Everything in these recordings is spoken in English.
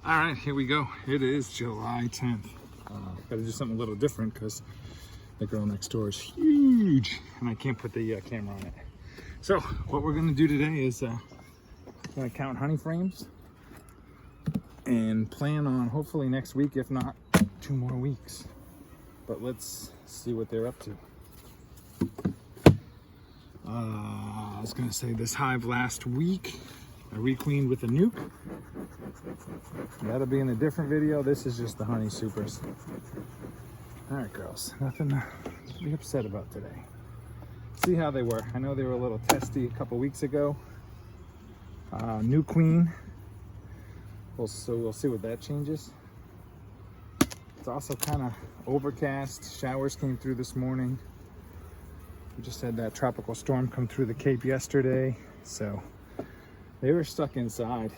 All right, here we go. It is July 10th. Gotta do something a little different because the girl next door is huge and I can't put the camera on it. So what we're gonna do today is gonna count honey frames and plan on hopefully next week, if not 2 more weeks. But let's see what they're up to. I was gonna say this hive last week, I requeened with a nuke. That'll be in a different video. This is just the honey supers. All right, girls, nothing to be upset about today. See how they were. I know they were a little testy a couple weeks ago. New queen. So we'll see what that changes. It's also kind of overcast. Showers came through this morning. We just had that tropical storm come through the Cape yesterday, so they were stuck inside.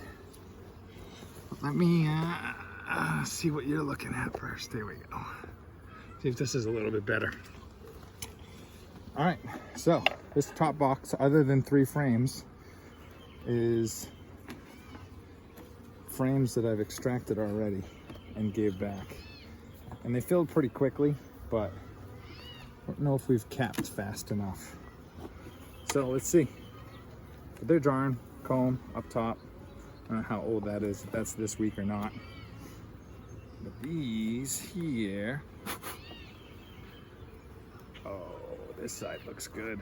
Let me see what you're looking at first. There we go. See if this is a little bit better. All right, so this top box, other than 3 frames, is frames that I've extracted already and gave back. And they filled pretty quickly, but I don't know if we've capped fast enough. So let's see. But they're drawing comb up top. I don't know how old that is, if that's this week or not. But these here, oh, this side looks good.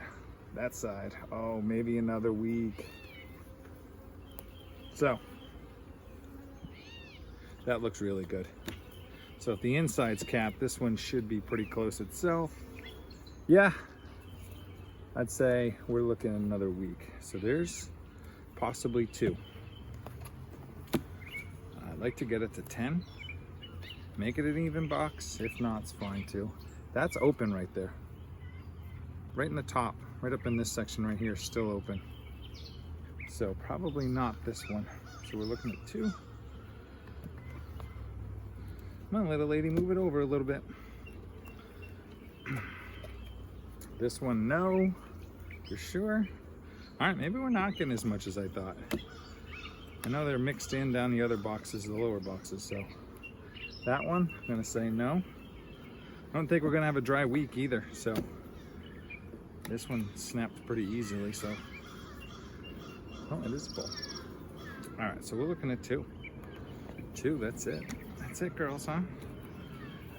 That side, oh, maybe another week. So that looks really good. So if the inside's capped, this one should be pretty close itself. Yeah, I'd say we're looking at another week. So there's possibly 2. I'd like to get it to 10. Make it an even box. If not, it's fine too. That's open right there. Right in the top, right up in this section right here, still open. So probably not this one. So we're looking at 2. Come on, little lady, move it over a little bit. This one, no. You're sure? All right, maybe we're not getting as much as I thought. I know they're mixed in down the other boxes, the lower boxes, so. That one, I'm gonna say no. I don't think we're gonna have a dry week either, so. This one snapped pretty easily, so. Oh, it is full. All right, so we're looking at 2. 2, that's it. That's it, girls, huh?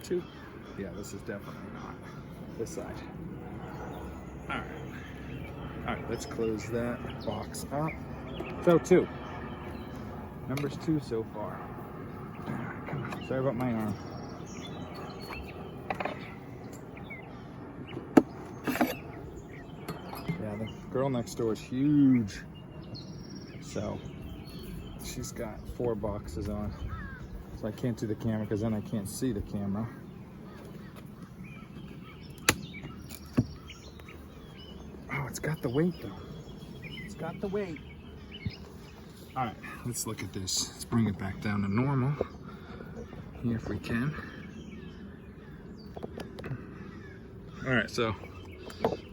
2. Yeah, this is definitely not this side. All right. All right, let's close that box up. So 2. Numbers 2 so far. Come on. Sorry about my arm. Yeah, the girl next door is huge. So she's got 4 boxes on. So I can't do the camera because then I can't see the camera. Oh, it's got the weight though. It's got the weight. All right, let's look at this. Let's bring it back down to normal here if we can. All right, so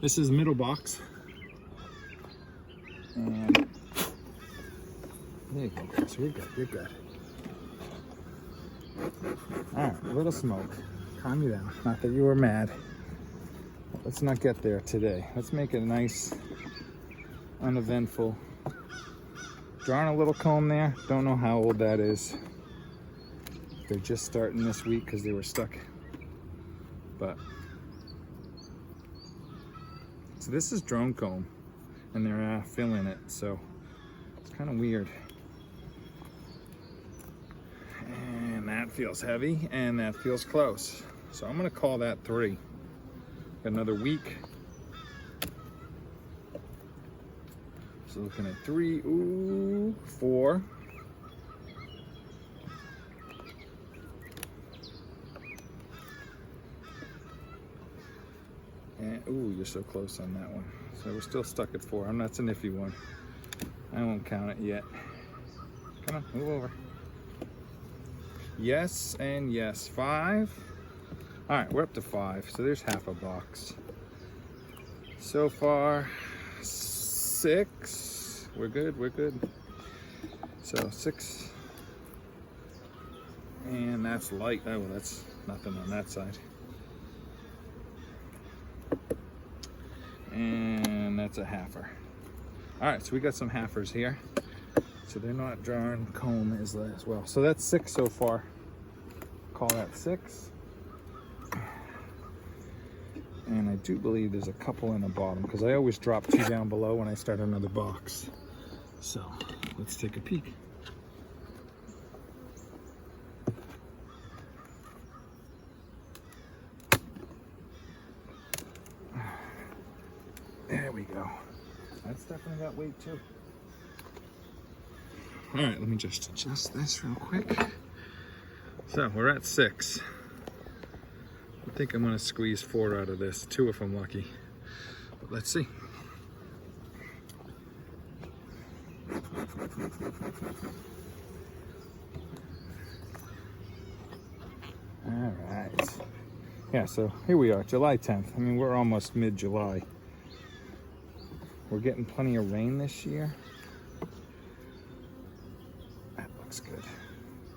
this is middle box. And there you go, guys. You're good, you're good. All right, a little smoke. Calm you down. Not that you were mad. Let's not get there today. Let's make it nice, uneventful. Drawing a little comb there. Don't know how old that is. They're just starting this week because they were stuck. But so this is drone comb, and they're filling it. So it's kind of weird. And that feels heavy, and that feels close. So I'm gonna call that 3. Got another week. So looking at 3, ooh, 4. And ooh, you're so close on that one. So we're still stuck at 4. That's an iffy one. I won't count it yet. Come on, move over. Yes and yes. 5. All right, we're up to 5. So there's half a box. So far, 6. We're good, we're good. So 6. And that's light. Oh, well, that's nothing on that side. And that's a halfer. All right, so we got some halfers here. So they're not drawing comb as well. So that's 6 so far. Call that 6. And I do believe there's a couple in the bottom because I always drop 2 down below when I start another box. So let's take a peek. There we go. That's definitely got weight too. All right, let me just adjust this real quick. So we're at 6. I think I'm gonna squeeze 4 out of this, 2 if I'm lucky. But let's see. All right. Yeah, so here we are, July 10th. I mean, we're almost mid-July. We're getting plenty of rain this year. That looks good.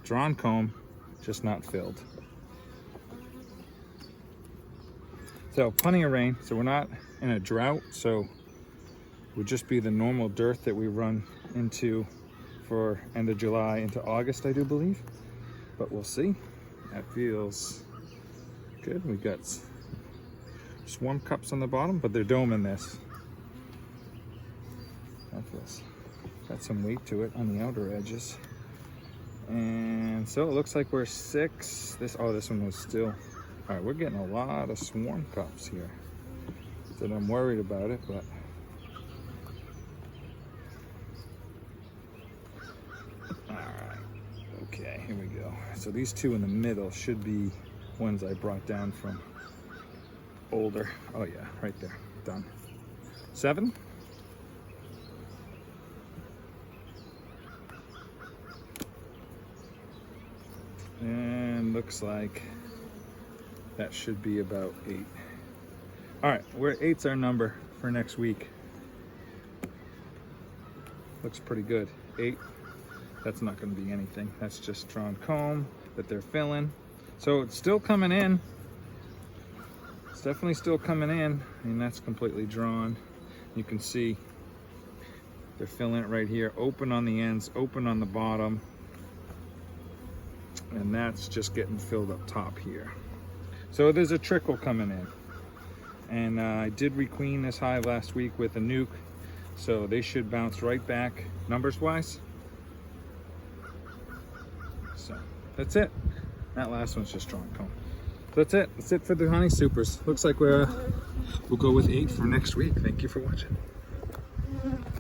Drawn comb, just not filled. So plenty of rain, so we're not in a drought, so it would just be the normal dearth that we run into for end of July into August, I do believe. But we'll see. That feels good. We got swarm cups on the bottom, but they're doming this. That feels got some weight to it on the outer edges. And so it looks like we're 6. This one was still. All right, we're getting a lot of swarm cups here. So I'm worried about it, but all right. Okay, here we go. So these 2 in the middle should be ones I brought down from older. Oh yeah, right there. Done. 7. And looks like that should be about 8. All right, we're 8's our number for next week. Looks pretty good. 8. That's not going to be anything. That's just drawn comb that they're filling. So it's still coming in. It's definitely still coming in. I mean, that's completely drawn. You can see they're filling it right here. Open on the ends, open on the bottom. And that's just getting filled up top here. So there's a trickle coming in. And I did requeen this hive last week with a nuke. So they should bounce right back numbers wise. So that's it. That last one's just drawn comb. So that's it. That's it for the honey supers. Looks like we'll go with 8 for next week. Thank you for watching.